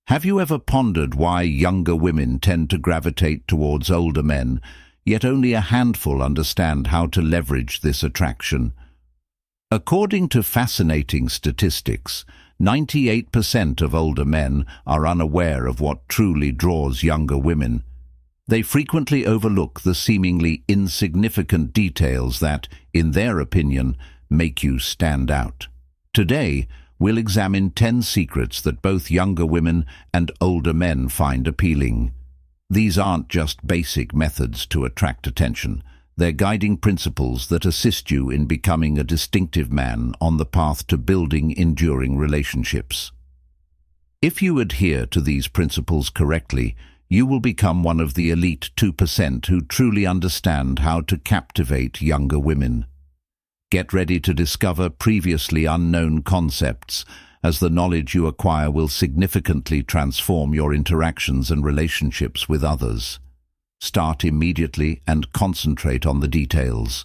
Have you ever pondered why younger women tend to gravitate towards older men, yet only a handful understand how to leverage this attraction? According to fascinating statistics, 98% of older men are unaware of what truly draws younger women. They frequently overlook the seemingly insignificant details that, in their opinion, make you stand out. Today, we'll examine 10 secrets that both younger women and older men find appealing. These aren't just basic methods to attract attention. They're guiding principles that assist you in becoming a distinctive man on the path to building enduring relationships. If you adhere to these principles correctly, you will become one of the elite 2% who truly understand how to captivate younger women. Get ready to discover previously unknown concepts, as the knowledge you acquire will significantly transform your interactions and relationships with others. Start immediately and concentrate on the details.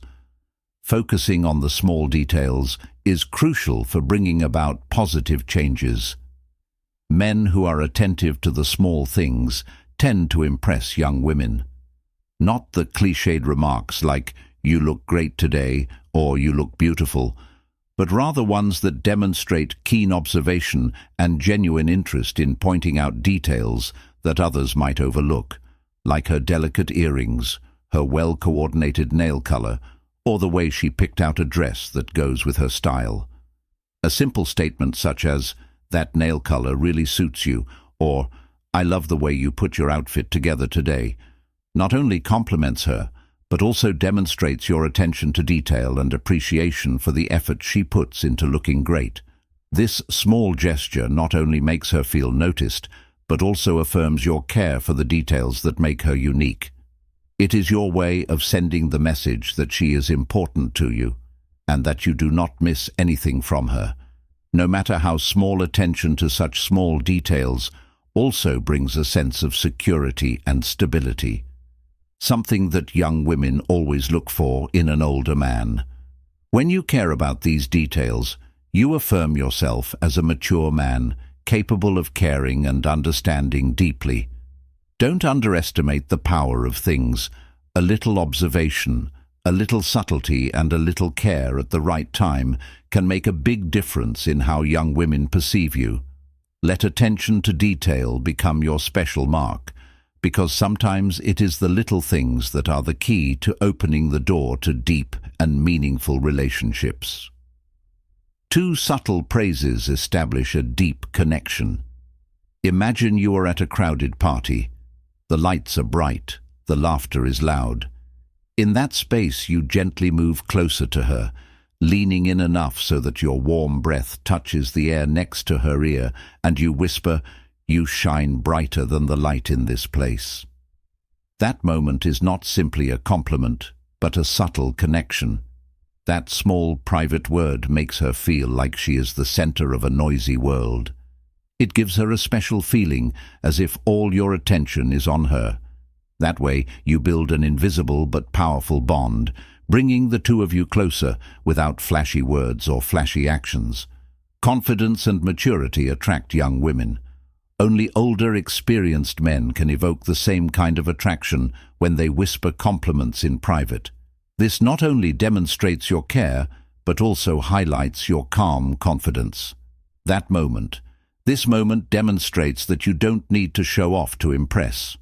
Focusing on the small details is crucial for bringing about positive changes. Men who are attentive to the small things tend to impress young women. Not the cliched remarks like, "You look great today," or "You look beautiful," but rather ones that demonstrate keen observation and genuine interest in pointing out details that others might overlook, like her delicate earrings, her well-coordinated nail color, or the way she picked out a dress that goes with her style. A simple statement such as, "That nail color really suits you," or "I love the way you put your outfit together today," not only compliments her, but also demonstrates your attention to detail and appreciation for the effort she puts into looking great. This small gesture not only makes her feel noticed, but also affirms your care for the details that make her unique. It is your way of sending the message that she is important to you, and that you do not miss anything from her. No matter how small, attention to such small details also brings a sense of security and stability, something that young women always look for in an older man. When you care about these details, you affirm yourself as a mature man, capable of caring and understanding deeply. Don't underestimate the power of things. A little observation, a little subtlety, and a little care at the right time can make a big difference in how young women perceive you. Let attention to detail become your special mark, because sometimes it is the little things that are the key to opening the door to deep and meaningful relationships. 2 subtle praises establish a deep connection. Imagine you are at a crowded party. The lights are bright, the laughter is loud. In that space, you gently move closer to her, leaning in enough so that your warm breath touches the air next to her ear, and you whisper, "You shine brighter than the light in this place." That moment is not simply a compliment, but a subtle connection. That small private word makes her feel like she is the center of a noisy world. It gives her a special feeling, as if all your attention is on her. That way, you build an invisible but powerful bond, bringing the two of you closer without flashy words or flashy actions. Confidence and maturity attract young women. Only older, experienced men can evoke the same kind of attraction when they whisper compliments in private. This not only demonstrates your care, but also highlights your calm confidence. This moment demonstrates that you don't need to show off to impress.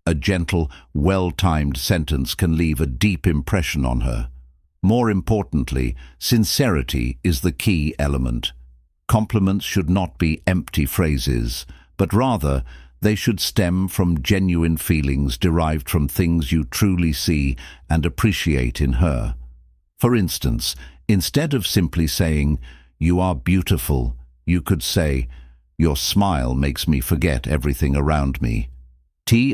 A gentle, well-timed sentence can leave a deep impression on her. More importantly, sincerity is the key element. Compliments should not be empty phrases, but rather they should stem from genuine feelings derived from things you truly see and appreciate in her. For instance, instead of simply saying, "You are beautiful," you could say, "Your smile makes me forget everything around me."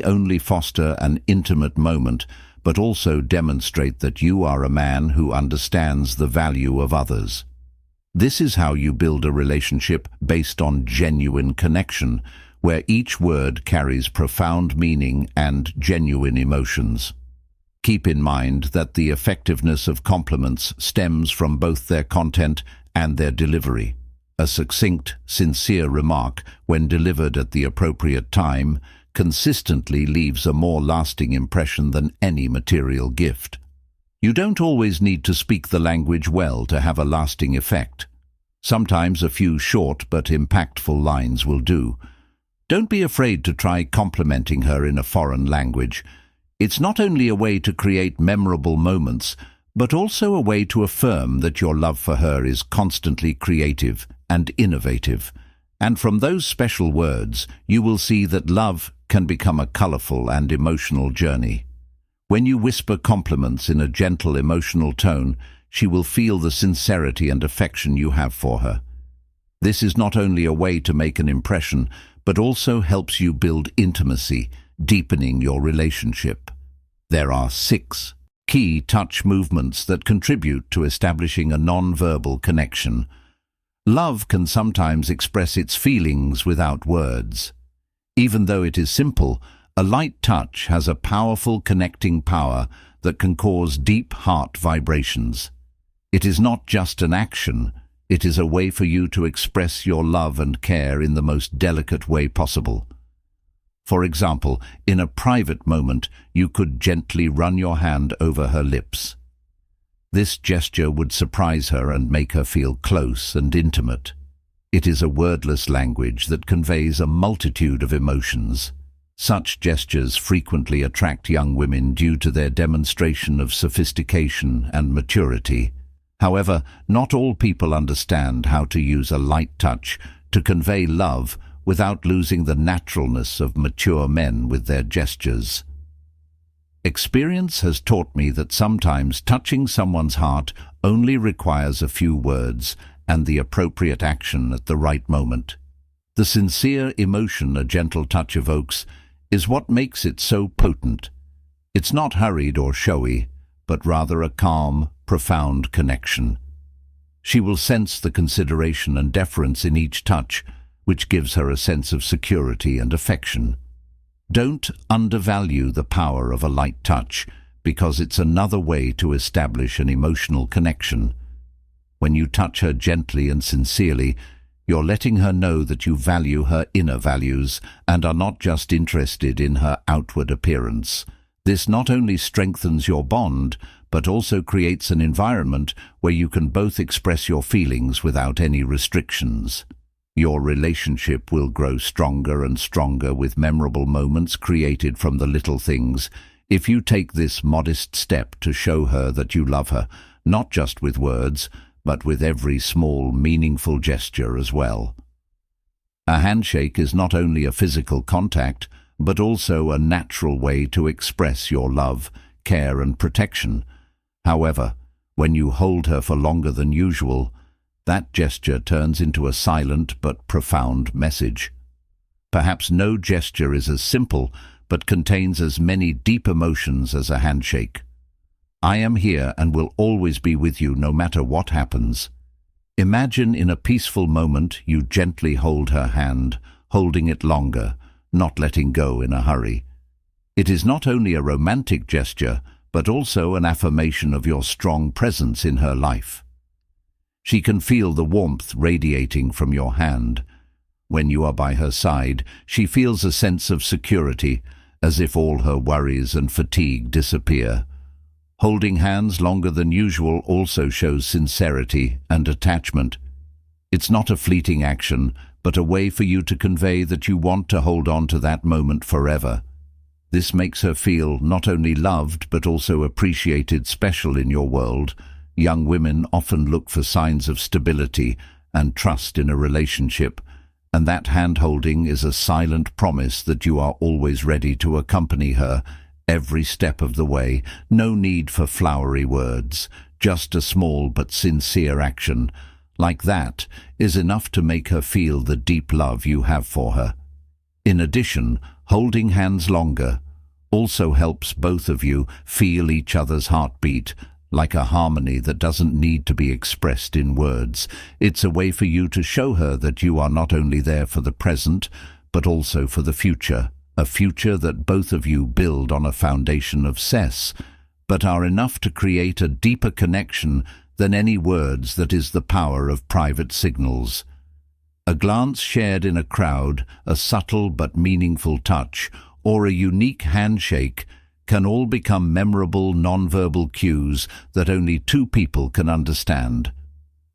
Only foster an intimate moment, but also demonstrate that you are a man who understands the value of others. This is how you build a relationship based on genuine connection, where each word carries profound meaning and genuine emotions. Keep in mind that the effectiveness of compliments stems from both their content and their delivery. A succinct, sincere remark, when delivered at the appropriate time, consistently leaves a more lasting impression than any material gift. You don't always need to speak the language well to have a lasting effect. Sometimes a few short but impactful lines will do. Don't be afraid to try complimenting her in a foreign language. It's not only a way to create memorable moments, but also a way to affirm that your love for her is constantly creative and innovative. And from those special words, you will see that love can become a colorful and emotional journey. When you whisper compliments in a gentle, emotional tone, she will feel the sincerity and affection you have for her. This is not only a way to make an impression, but also helps you build intimacy, deepening your relationship. There are 6 key touch movements that contribute to establishing a non-verbal connection. Love can sometimes express its feelings without words. Even though it is simple, a light touch has a powerful connecting power that can cause deep heart vibrations. It is not just an action, it is a way for you to express your love and care in the most delicate way possible. For example, in a private moment, you could gently run your hand over her lips. This gesture would surprise her and make her feel close and intimate. It is a wordless language that conveys a multitude of emotions. Such gestures frequently attract young women due to their demonstration of sophistication and maturity. However, not all people understand how to use a light touch to convey love without losing the naturalness of mature men with their gestures. Experience has taught me that sometimes touching someone's heart only requires a few words and the appropriate action at the right moment. The sincere emotion a gentle touch evokes is what makes it so potent. It's not hurried or showy, but rather a calm, profound connection. She will sense the consideration and deference in each touch, which gives her a sense of security and affection. Don't undervalue the power of a light touch, because it's another way to establish an emotional connection. When you touch her gently and sincerely, you're letting her know that you value her inner values and are not just interested in her outward appearance. This not only strengthens your bond, but also creates an environment where you can both express your feelings without any restrictions. Your relationship will grow stronger and stronger with memorable moments created from the little things, if you take this modest step to show her that you love her, not just with words, but with every small, meaningful gesture as well. A handshake is not only a physical contact, but also a natural way to express your love, care and protection. However, when you hold her for longer than usual, that gesture turns into a silent but profound message. Perhaps no gesture is as simple, but contains as many deep emotions as a handshake. I am here and will always be with you no matter what happens. Imagine in a peaceful moment you gently hold her hand, holding it longer, not letting go in a hurry. It is not only a romantic gesture, but also an affirmation of your strong presence in her life. She can feel the warmth radiating from your hand. When you are by her side, she feels a sense of security, as if all her worries and fatigue disappear. Holding hands longer than usual also shows sincerity and attachment. It's not a fleeting action, but a way for you to convey that you want to hold on to that moment forever. This makes her feel not only loved but also appreciated, special in your world. Young women often look for signs of stability and trust in a relationship, and that hand-holding is a silent promise that you are always ready to accompany her every step of the way. No need for flowery words, just a small but sincere action like that is enough to make her feel the deep love you have for her. In addition, holding hands longer also helps both of you feel each other's heartbeat, like a harmony that doesn't need to be expressed in words. It's a way for you to show her that you are not only there for the present, but also for the future. A future that both of you build on a foundation of cess, but are enough to create a deeper connection than any words. That is the power of private signals. A glance shared in a crowd, a subtle but meaningful touch, or a unique handshake can all become memorable nonverbal cues that only two people can understand.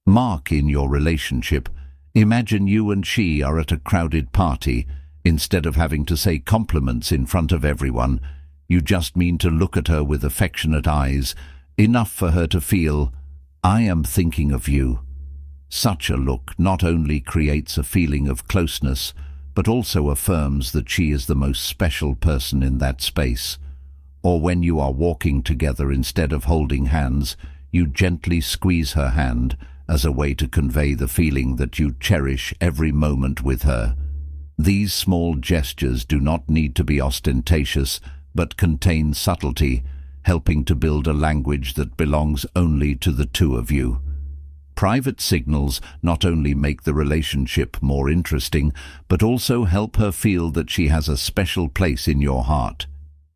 Mark in your relationship. Imagine you and she are at a crowded party. Instead of having to say compliments in front of everyone, you just mean to look at her with affectionate eyes, enough for her to feel, "I am thinking of you." Such a look not only creates a feeling of closeness, but also affirms that she is the most special person in that space. Or when you are walking together, instead of holding hands, you gently squeeze her hand as a way to convey the feeling that you cherish every moment with her. These small gestures do not need to be ostentatious, but contain subtlety, helping to build a language that belongs only to the two of you. Private signals not only make the relationship more interesting, but also help her feel that she has a special place in your heart.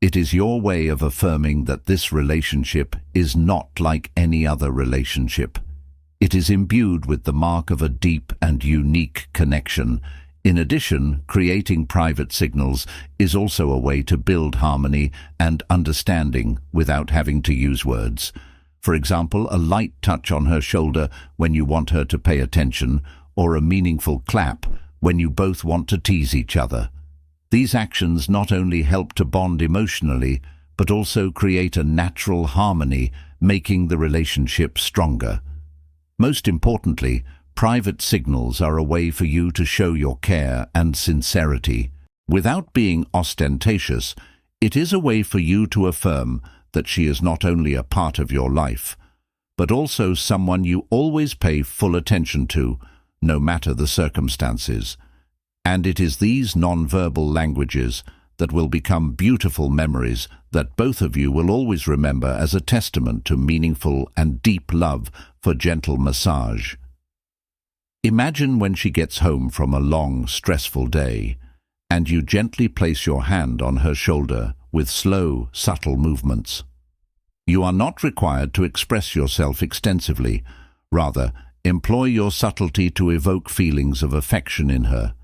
It is your way of affirming that this relationship is not like any other relationship. It is imbued with the mark of a deep and unique connection. In addition, creating private signals is also a way to build harmony and understanding without having to use words. For example, a light touch on her shoulder when you want her to pay attention, or a meaningful clap when you both want to tease each other. These actions not only help to bond emotionally, but also create a natural harmony, making the relationship stronger. Most importantly, private signals are a way for you to show your care and sincerity. Without being ostentatious, it is a way for you to affirm that she is not only a part of your life, but also someone you always pay full attention to, no matter the circumstances. And it is these nonverbal languages that will become beautiful memories that both of you will always remember as a testament to meaningful and deep love for gentle massage. Imagine when she gets home from a long, stressful day, and you gently place your hand on her shoulder with slow, subtle movements. You are not required to express yourself extensively. Rather, employ your subtlety to evoke feelings of affection in her.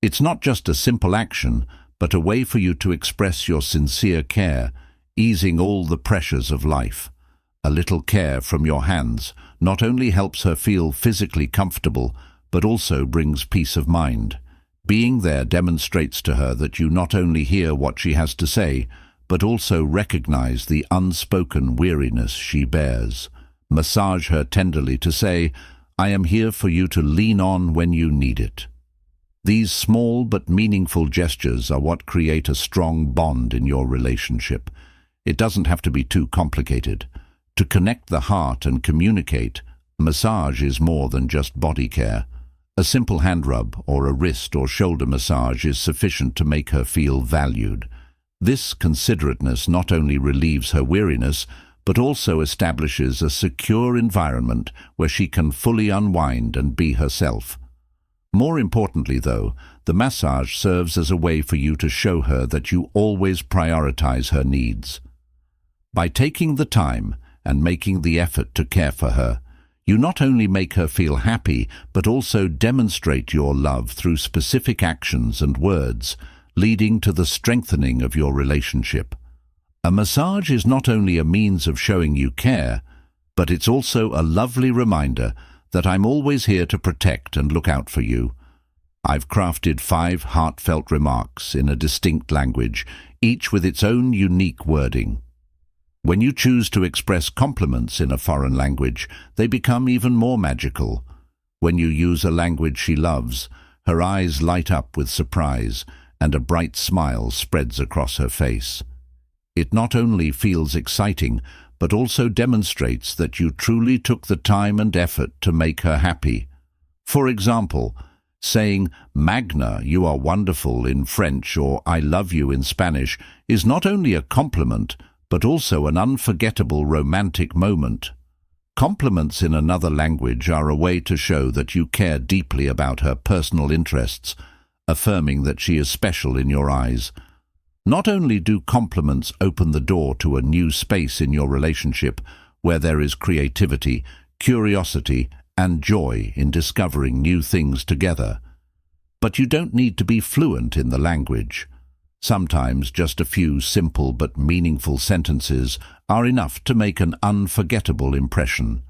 It's not just a simple action, but a way for you to express your sincere care, easing all the pressures of life. A little care from your hands not only helps her feel physically comfortable, but also brings peace of mind. Being there demonstrates to her that you not only hear what she has to say, but also recognize the unspoken weariness she bears. Massage her tenderly to say, "I am here for you to lean on when you need it." These small but meaningful gestures are what create a strong bond in your relationship. It doesn't have to be too complicated. To connect the heart and communicate, massage is more than just body care. A simple hand rub or a wrist or shoulder massage is sufficient to make her feel valued. This considerateness not only relieves her weariness, but also establishes a secure environment where she can fully unwind and be herself. More importantly, though, the massage serves as a way for you to show her that you always prioritize her needs. By taking the time and making the effort to care for her, you not only make her feel happy, but also demonstrate your love through specific actions and words, leading to the strengthening of your relationship. A massage is not only a means of showing you care, but it's also a lovely reminder that I'm always here to protect and look out for you. I've crafted 5 heartfelt remarks in a distinct language, each with its own unique wording. When you choose to express compliments in a foreign language, they become even more magical. When you use a language she loves, her eyes light up with surprise, and a bright smile spreads across her face. It not only feels exciting, but also demonstrates that you truly took the time and effort to make her happy. For example, saying, "Magna, you are wonderful" in French or "I love you" in Spanish is not only a compliment, but also an unforgettable romantic moment. Compliments in another language are a way to show that you care deeply about her personal interests, affirming that she is special in your eyes. Not only do compliments open the door to a new space in your relationship where there is creativity, curiosity, and joy in discovering new things together. But you don't need to be fluent in the language. Sometimes just a few simple but meaningful sentences are enough to make an unforgettable impression.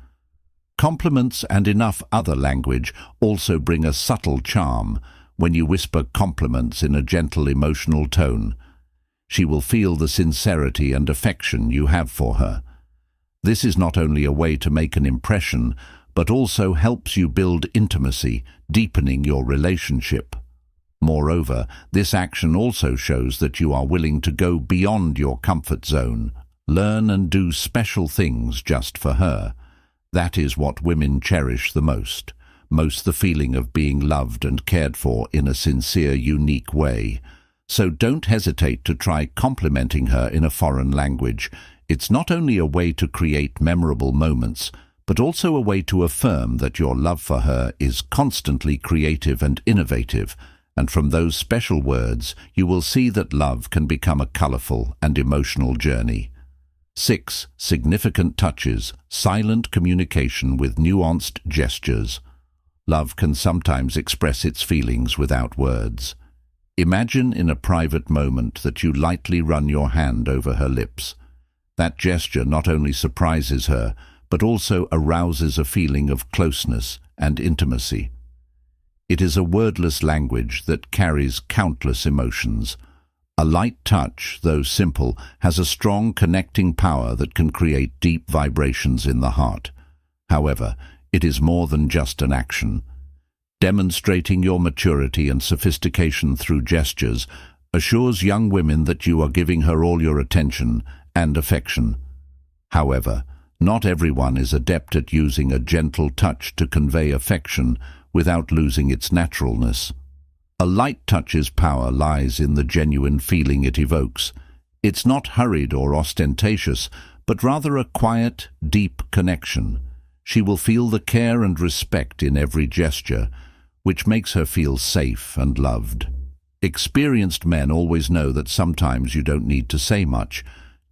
Compliments and enough other language also bring a subtle charm. When you whisper compliments in a gentle emotional tone, she will feel the sincerity and affection you have for her. This is not only a way to make an impression, but also helps you build intimacy, deepening your relationship. Moreover, this action also shows that you are willing to go beyond your comfort zone, learn and do special things just for her. That is what women cherish the most the feeling of being loved and cared for in a sincere, unique way. So don't hesitate to try complimenting her in a foreign language. It's not only a way to create memorable moments, but also a way to affirm that your love for her is constantly creative and innovative, and from those special words you will see that love can become a colorful and emotional journey. 6. Significant touches, silent communication with nuanced gestures. Love can sometimes express its feelings without words. Imagine in a private moment that you lightly run your hand over her lips. That gesture not only surprises her, but also arouses a feeling of closeness and intimacy. It is a wordless language that carries countless emotions. A light touch, though simple, has a strong connecting power that can create deep vibrations in the heart. However, it is more than just an action. Demonstrating your maturity and sophistication through gestures assures young women that you are giving her all your attention and affection. However, not everyone is adept at using a gentle touch to convey affection without losing its naturalness. A light touch's power lies in the genuine feeling it evokes. It's not hurried or ostentatious, but rather a quiet, deep connection. She will feel the care and respect in every gesture, which makes her feel safe and loved. Experienced men always know that sometimes you don't need to say much.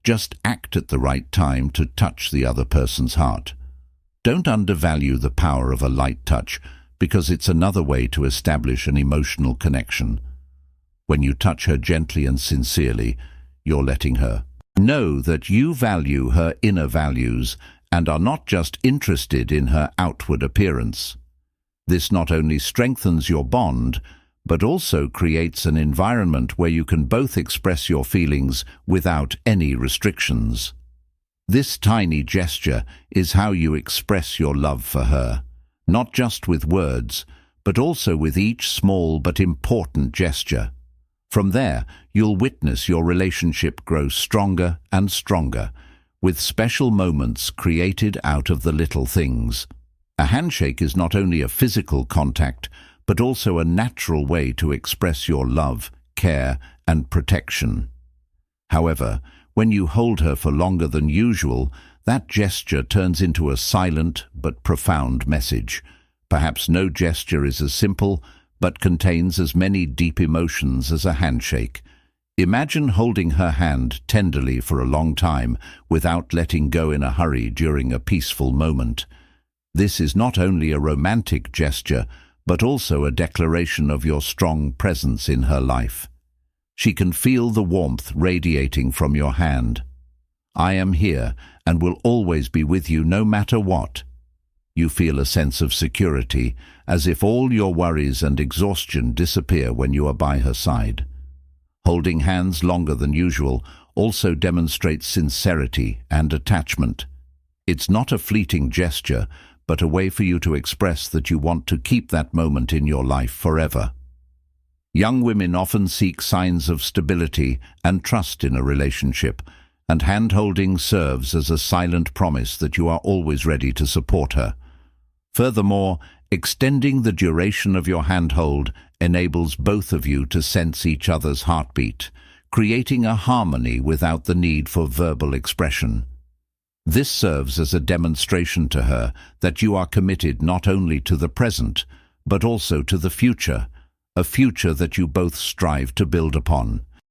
Just act at the right time to touch the other person's heart. Don't undervalue the power of a light touch, because it's another way to establish an emotional connection. When you touch her gently and sincerely, you're letting her know that you value her inner values and are not just interested in her outward appearance. This not only strengthens your bond, but also creates an environment where you can both express your feelings without any restrictions. This tiny gesture is how you express your love for her, not just with words, but also with each small but important gesture. From there, you'll witness your relationship grow stronger and stronger, with special moments created out of the little things. A handshake is not only a physical contact, but also a natural way to express your love, care, and protection. However, when you hold her for longer than usual, that gesture turns into a silent but profound message. Perhaps no gesture is as simple, but contains as many deep emotions as a handshake. Imagine holding her hand tenderly for a long time without letting go in a hurry during a peaceful moment. This is not only a romantic gesture, but also a declaration of your strong presence in her life. She can feel the warmth radiating from your hand. I am here and will always be with you no matter what. You feel a sense of security, as if all your worries and exhaustion disappear when you are by her side. Holding hands longer than usual also demonstrates sincerity and attachment. It's not a fleeting gesture, but a way for you to express that you want to keep that moment in your life forever. Young women often seek signs of stability and trust in a relationship, and hand-holding serves as a silent promise that you are always ready to support her. Furthermore, extending the duration of your handhold enables both of you to sense each other's heartbeat, creating a harmony without the need for verbal expression. This serves as a demonstration to her that you are committed not only to the present, but also to the future, a future that you both strive to build upon.